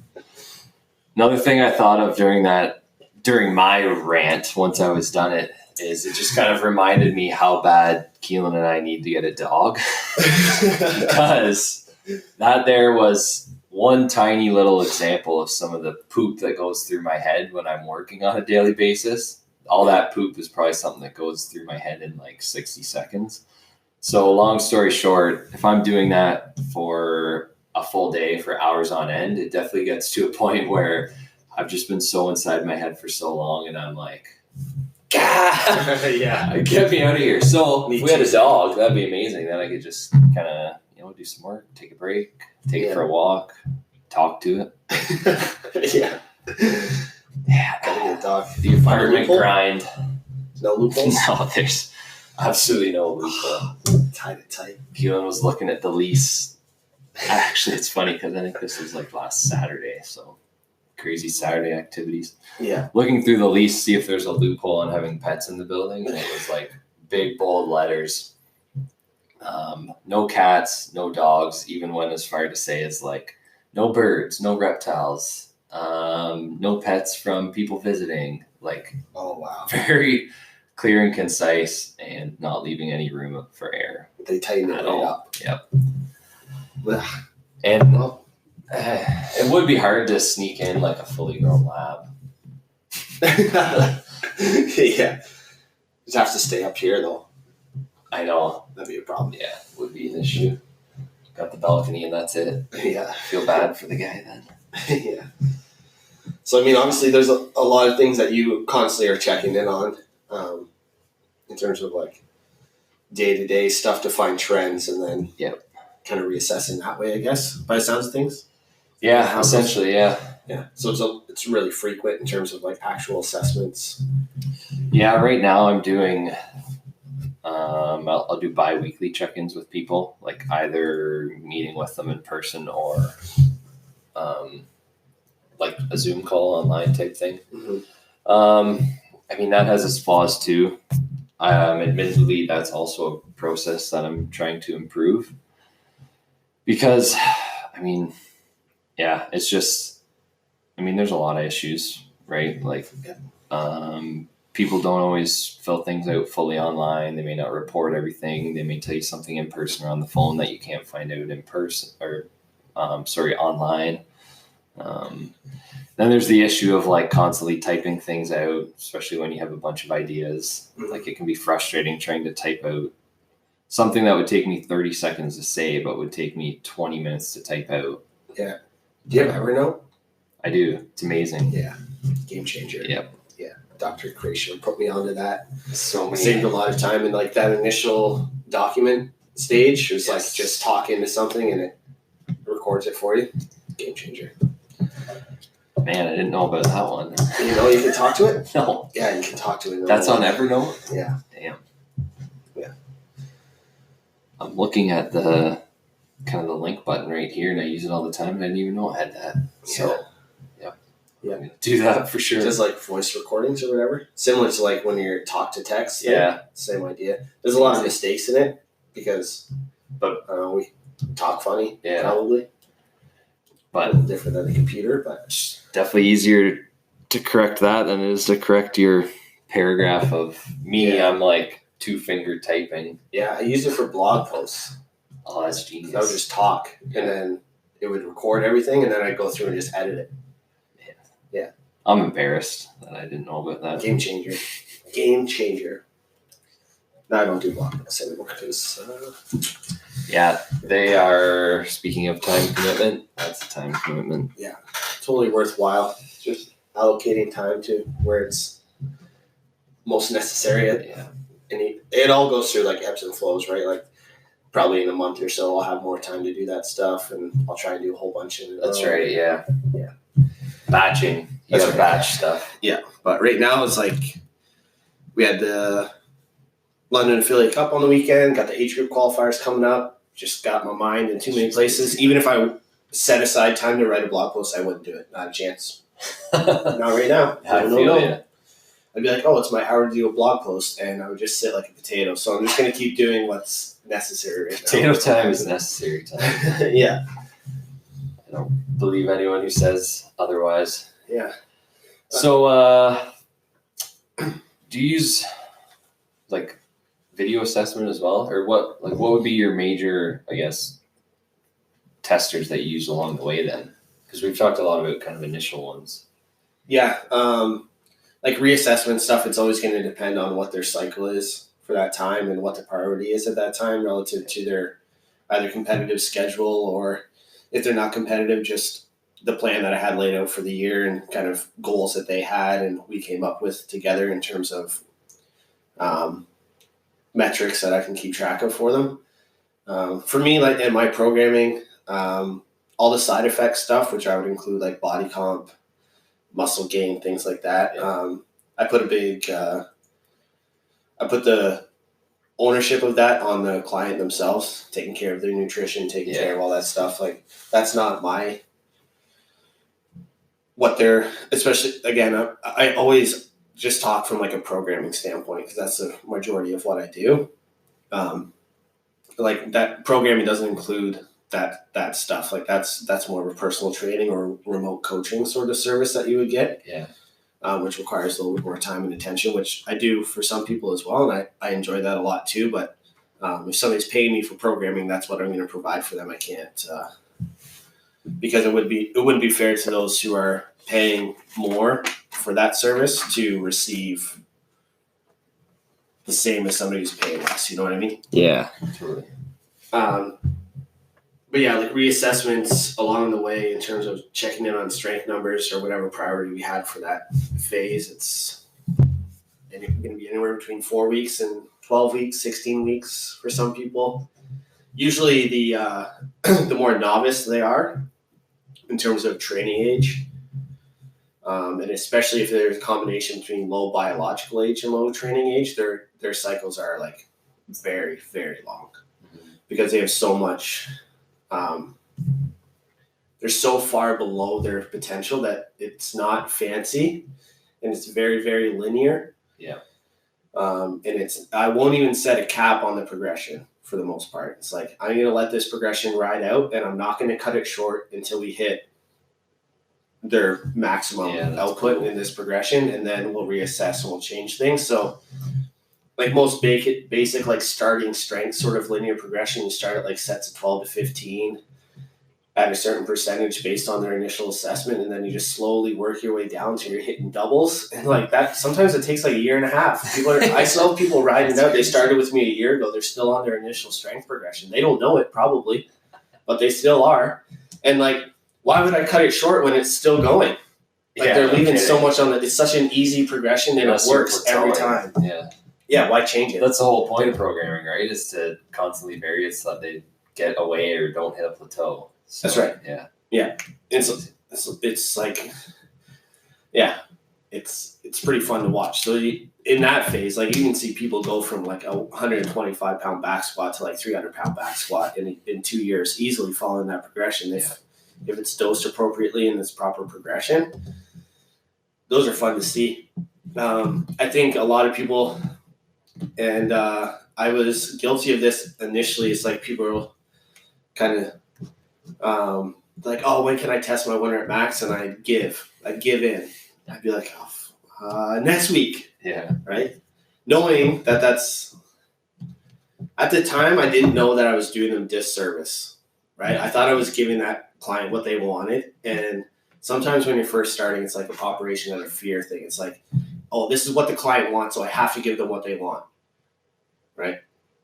Another thing I thought of during my rant, once I was done it just kind of reminded me how bad Keelan and I need to get a dog. Because that there was one tiny little example of some of the poop that goes through my head when I'm working on a daily basis. All that poop is probably something that goes through my head in like 60 seconds. So long story short, if I'm doing that for a full day for hours on end, it definitely gets to a point where I've just been so inside my head for so long and I'm like, yeah, get me out of here. So if we had a dog, that'd be amazing. Then I could just kind of, do some work, take a break, take it for a walk, talk to it. Yeah. Gotta get a dog. The apartment grind. No loopholes? No, there's absolutely no loophole. Tied it tight. Keelan was looking at the lease. Actually, it's funny because I think this was like last Saturday. So crazy Saturday activities. Yeah. Looking through the lease, see if there's a loophole on having pets in the building, and it was like big bold letters. No cats, no dogs, even went as far to say as like no birds, no reptiles, no pets from people visiting. Like, Oh, wow. very clear and concise, and not leaving any room for error. They tighten it At right all. up. Yep. Ugh. And Well, it would be hard to sneak in like a fully grown lab. yeah. Just have to stay up here, though. I know. That'd be a problem. Yeah, would be an issue. Got the balcony and that's it. Yeah. Feel bad for the guy then. Yeah. So, I mean, obviously there's a lot of things that you constantly are checking in on in terms of like day-to-day stuff to find trends and then kind of reassessing that way, I guess, by the sounds of things. Yeah, essentially, yeah. Yeah. So it's really frequent in terms of like actual assessments. Yeah, right now I'm doing, I'll do bi-weekly check-ins with people, like either meeting with them in person or like a Zoom call online type thing. Mm-hmm. I mean, that has its flaws too. Admittedly, that's also a process that I'm trying to improve because, I mean, yeah, it's just, I mean, there's a lot of issues, right? Like, people don't always fill things out fully online. They may not report everything. They may tell you something in person or on the phone that you can't find out in person or, online. Then there's the issue of like constantly typing things out, especially when you have a bunch of ideas. Mm-hmm. Like, it can be frustrating trying to type out something that would take me 30 seconds to say, but would take me 20 minutes to type out. Yeah. Do you have Evernote? I do. It's amazing. Yeah. Game changer. Yep. Yeah. Dr. Creation put me onto that. So many. Saved a lot of time in like that initial document stage. It was like just talking to something and it records it for you. Game changer. Man, I didn't know about that one. You know, you can talk to it? No. Yeah, you can talk to it. That's on Evernote? Yeah. Damn. Yeah. I'm looking at the kind of the link button right here, and I use it all the time, and I didn't even know I had that. So, yeah. I'm going to do that for sure. Just like voice recordings or whatever. Similar to like when you're talk to text. Yeah. Same idea. There's a lot of mistakes in it because, but I don't know, we talk funny, probably. But a little different than a computer, but it's definitely easier to correct that than it is to correct your paragraph of me. I'm like 2-finger typing. Yeah, I use it for blog posts. Oh, that's genius. I would just talk, and then it would record everything, and then I'd go through and just edit it. Yeah. I'm embarrassed that I didn't know about that. Game changer. Game changer. No, I don't do blog posts anymore because... Yeah, they are, speaking of time commitment, that's a time commitment. Yeah, totally worthwhile. Just allocating time to where it's most necessary. Yeah. And it all goes through like ebbs and flows, right? Like probably in a month or so, I'll have more time to do that stuff, and I'll try and do a whole bunch of it. That's right, yeah. Yeah. Batching. You gotta batch stuff. Yeah, but right now it's like we had the London Affiliate Cup on the weekend, got the age group qualifiers coming up. Just got my mind in too many places. Even if I set aside time to write a blog post, I wouldn't do it. Not a chance. Not right now. I feel you. I'd be like, oh, it's my hour to do a blog post, and I would just sit like a potato. So I'm just going to keep doing what's necessary right now. Potato time is necessary time. Yeah. I don't believe anyone who says otherwise. Yeah. So, do you use like video assessment as well, or what would be your major, I guess, testers that you use along the way then? Because we've talked a lot about kind of initial ones. Yeah. Like reassessment stuff, it's always going to depend on what their cycle is for that time and what the priority is at that time relative to their either competitive schedule, or if they're not competitive, just the plan that I had laid out for the year and kind of goals that they had and we came up with together in terms of metrics that I can keep track of for them. For me, like in my programming, all the side effect stuff, which I would include like body comp, muscle gain, things like that. I put the ownership of that on the client themselves, taking care of their nutrition, taking care of all that stuff. Like that's not my what they're, especially, again, I always just talk from like a programming standpoint because that's the majority of what I do. Like that programming doesn't include that stuff. Like that's more of a personal training or remote coaching sort of service that you would get. Yeah. Which requires a little bit more time and attention, which I do for some people as well. And I enjoy that a lot too. But if somebody's paying me for programming, that's what I'm going to provide for them. I can't, because it wouldn't be fair to those who are paying more for that service to receive the same as somebody who's paying less. You know what I mean? Yeah. Totally. But yeah, like reassessments along the way in terms of checking in on strength numbers or whatever priority we had for that phase. It's going to be anywhere between 4 weeks and 12 weeks, 16 weeks for some people. Usually the more novice they are in terms of training age, and especially if there's a combination between low biological age and low training age, their cycles are like very, very long because they have so much. They're so far below their potential that it's not fancy and it's very, very linear. Yeah. And I won't even set a cap on the progression for the most part. It's like, I'm going to let this progression ride out and I'm not going to cut it short until we hit their maximum output in this progression. And then we'll reassess and we'll change things. So like most basic, like starting strength sort of linear progression, you start at like sets of 12 to 15 at a certain percentage based on their initial assessment. And then you just slowly work your way down till you're hitting doubles. And like that, sometimes it takes like a year and a half. I still have people riding out. They started with me a year ago. They're still on their initial strength progression. They don't know it probably, but they still are. And like, why would I cut it short when it's still going? Like they're leaving so much on it. It's such an easy progression and it works every time. Yeah. Yeah, why change it? That's the whole point of programming, right? Is to constantly vary it so that they get away or don't hit a plateau. So, that's right. Yeah. Yeah. It's like, yeah, it's pretty fun to watch. So in that phase, like you can see people go from like a 125 pound back squat to like 300 pound back squat in 2 years, easily following that progression. If it's dosed appropriately in this proper progression, those are fun to see. I think a lot of people, and I was guilty of this initially. It's like people kind of like, oh, when can I test my winner at max? And I'd give in. I'd be like, next week. Yeah. Right. Knowing that's, at the time, I didn't know that I was doing them disservice. Right. I thought I was giving that client what they wanted. And sometimes when you're first starting, it's like an operation out of fear thing. It's like, oh, this is what the client wants, so I have to give them what they want. Right.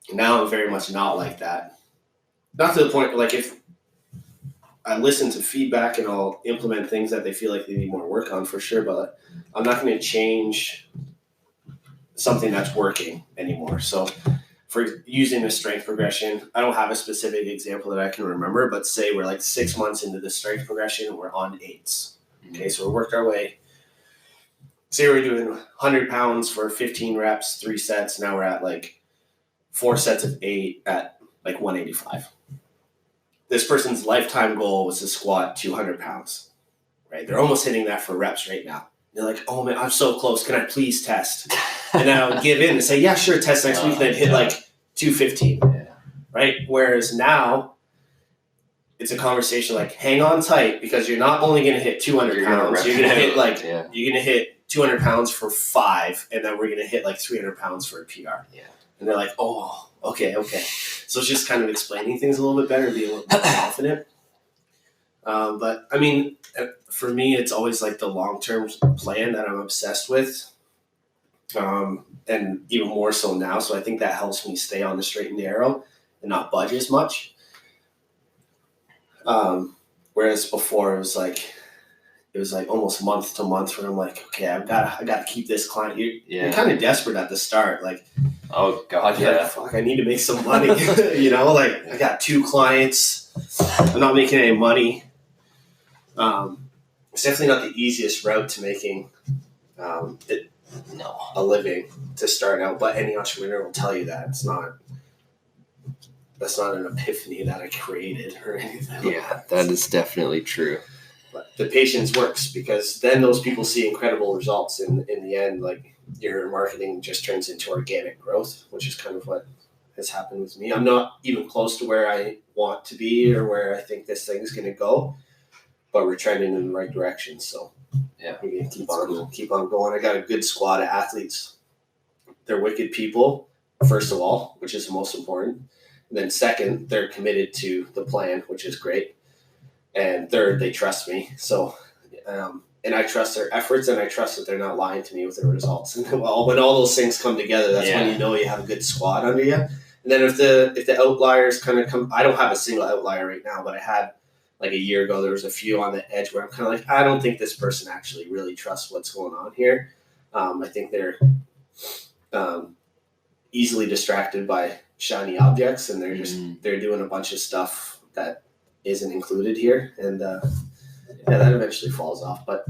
And now I'm very much not like that. Not to the point, like if I listen to feedback and I'll implement things that they feel like they need more work on for sure, but I'm not going to change something that's working anymore. So for using a strength progression, I don't have a specific example that I can remember, but say we're like 6 months into the strength progression and we're on 8s. Okay, so we worked our way. Say we're doing 100 pounds for 15 reps, 3 sets. Now we're at like 4 sets of 8 at like 185. This person's lifetime goal was to squat 200 pounds, right? They're almost hitting that for reps right now. They're like, oh man, I'm so close. Can I please test? And then I would give in and say, yeah, sure, test next week. Then hit like 215, right? Whereas now it's a conversation like, hang on tight because you're not only going to hit 200 pounds, you're going to hit like, you're going to hit 200 pounds for 5, and then we're going to hit like 300 pounds for a PR. Yeah. And they're like, oh, okay. So it's just kind of explaining things a little bit better, being a little more confident. But I mean, for me, it's always like the long-term plan that I'm obsessed with. And even more so now. So I think that helps me stay on the straight and narrow and not budge as much. Whereas before it was like almost month to month where I'm like, okay, I gotta keep this client. You're kind of desperate at the start. Like, oh God, yeah. Like, fuck, I need to make some money. You know, like I got 2 clients. I'm not making any money. It's definitely not the easiest route to making a living to start out, but any entrepreneur will tell you that that's not an epiphany that I created or anything. Yeah, that is definitely true. But the patience works, because then those people see incredible results in the end. Like, your marketing just turns into organic growth, which is kind of what has happened with me. I'm not even close to where I want to be or where I think this thing's going to go, but we're trending in the right direction. So Yeah, we're going to keep on going. I got a good squad of athletes. They're wicked people, first of all, which is the most important. And then second, they're committed to the plan, which is great. And third, they trust me. So, and I trust their efforts, and I trust that they're not lying to me with their results. And well, when all those things come together, that's when you know you have a good squad under you. And then if the outliers kind of come, I don't have a single outlier right now, but I had like a year ago, there was a few on the edge where I'm kind of like, I don't think this person actually really trusts what's going on here. I think they're easily distracted by shiny objects, and they're doing a bunch of stuff that isn't included here, and that eventually falls off. But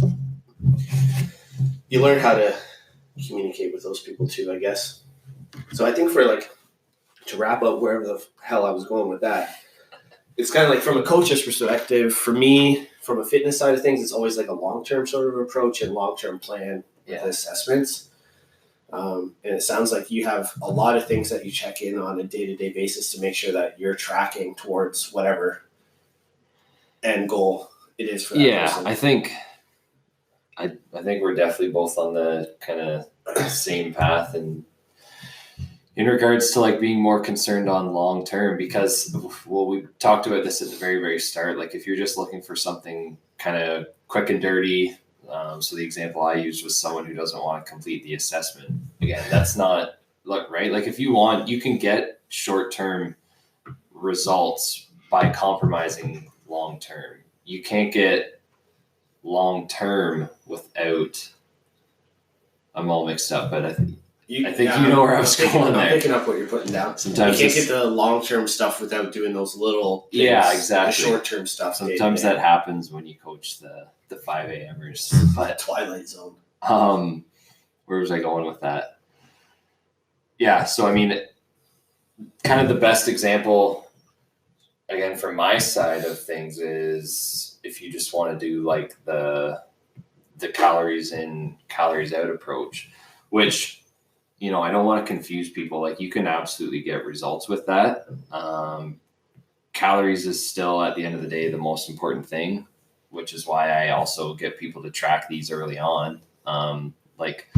you learn how to communicate with those people too, I guess. So I think to wrap up wherever the hell I was going with that, it's kind of like, from a coach's perspective, for me, from a fitness side of things, it's always like a long-term sort of approach and long-term plan with assessments. And it sounds like you have a lot of things that you check in on a day-to-day basis to make sure that you're tracking towards whatever end goal it is for that person. I think we're definitely both on the kind of same path, and in regards to like being more concerned on long term, because we talked about this at the very, very start. Like, if you're just looking for something kind of quick and dirty, so the example I used was someone who doesn't want to complete the assessment. Again, that's not right. Like, if you want, you can get short term results by compromising long term. You can't get long term without. I'm all mixed up, but I think you know where I was going there. I'm picking up what you're putting down. Sometimes you can't get the long-term stuff without doing those little things, exactly. The short-term stuff. Sometimes that happens when you coach the 5 a.m.ers. But Twilight Zone. Where was I going with that? Yeah, so I mean, kind of the best example, again, from my side of things, is if you just want to do like the calories in, calories out approach, which, I don't want to confuse people. Like, you can absolutely get results with that. Calories is still, at the end of the day, the most important thing, which is why I also get people to track these early on. Like,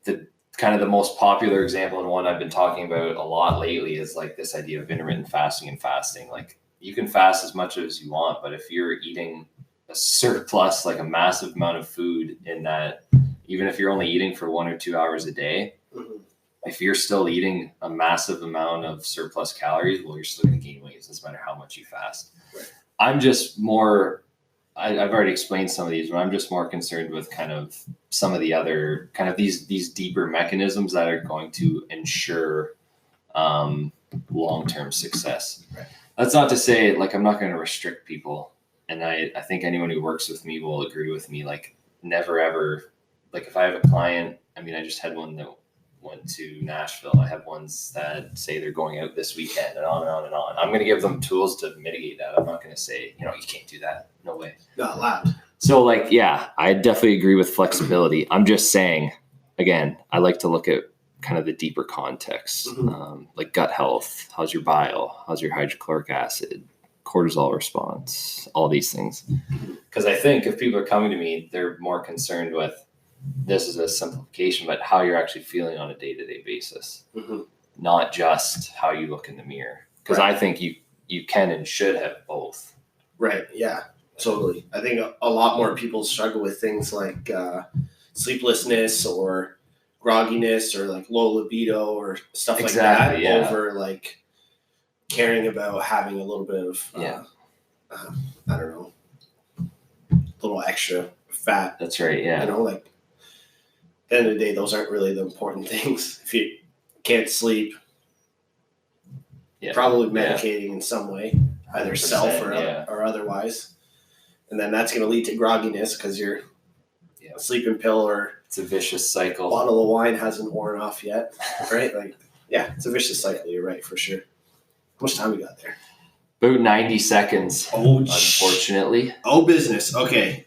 the kind of the most popular example, and one I've been talking about a lot lately, is like this idea of intermittent fasting and fasting. Like, you can fast as much as you want, but if you're eating a surplus, like a massive amount of food in that, even if you're only eating for 1 or 2 hours a day, if you're still eating a massive amount of surplus calories, well, you're still going to gain weight. It doesn't matter how much you fast. Right. I'm just more, I've already explained some of these, but I'm just more concerned with kind of some of the other kind of these deeper mechanisms that are going to ensure long-term success. Right. That's not to say, like, I'm not going to restrict people. And I think anyone who works with me will agree with me. Like, never ever, like, if I have a client, I mean, I just had one that went to Nashville. I have ones that say they're going out this weekend, and on and on and on. I'm going to give them tools to mitigate that. I'm not going to say, you can't do that. No way. Not allowed. So, like, yeah, I definitely agree with flexibility. I'm just saying, again, I like to look at kind of the deeper context, like gut health. How's your bile? How's your hydrochloric acid? Cortisol response? All these things. Because I think if people are coming to me, they're more concerned with, this is a simplification, but how you're actually feeling on a day-to-day basis, not just how you look in the mirror. Because I think you can and should have both. Right. Yeah, totally. I think a lot more people struggle with things like sleeplessness or grogginess or like low libido or stuff like that over like caring about having a little bit of, I don't know, a little extra fat. That's right. Yeah. Like, at the end of the day, those aren't really the important things. If you can't sleep, probably medicating in some way, either self or otherwise. And then that's going to lead to grogginess because you're a sleeping pill or it's a vicious cycle. Bottle of wine hasn't worn off yet, right? Like, yeah, it's a vicious cycle. You're right, for sure. How much time we got there? About 90 seconds, unfortunately. Business. Okay.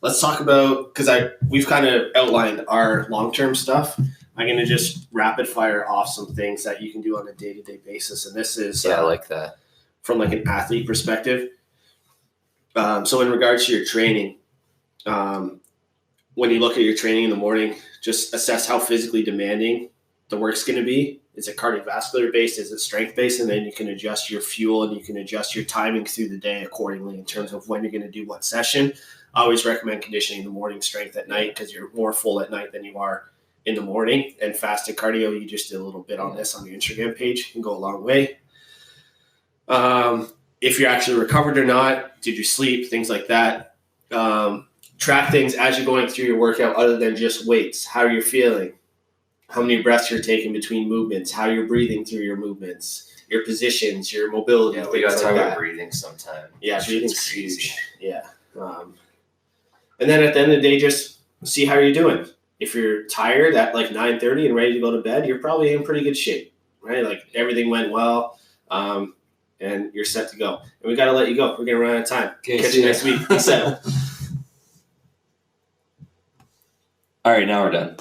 Let's talk about, because we've kind of outlined our long-term stuff. I'm going to just rapid fire off some things that you can do on a day-to-day basis. And this is I like that. From like an athlete perspective. So in regards to your training, when you look at your training in the morning, just assess how physically demanding the work's going to be. Is it cardiovascular based? Is it strength based? And then you can adjust your fuel and you can adjust your timing through the day accordingly in terms of when you're going to do what session. I always recommend conditioning in the morning, strength at night, because you're more full at night than you are in the morning. And fasted cardio, you just did a little bit on this on your Instagram page, can go a long way. If you're actually recovered or not, did you sleep, things like that. Track things as you're going through your workout other than just weights. How are you feeling? How many breaths you're taking between movements, how you're breathing through your movements, your positions, your mobility. Yeah, we got to talk about breathing sometime. Yeah, breathing's huge. Yeah. And then at the end of the day, just see how you're doing. If you're tired at like 9:30 and ready to go to bed, you're probably in pretty good shape, right? Like everything went well, and you're set to go. And we got to let you go. We're going to run out of time. Okay, catch you next week. Peace out. All right, now we're done.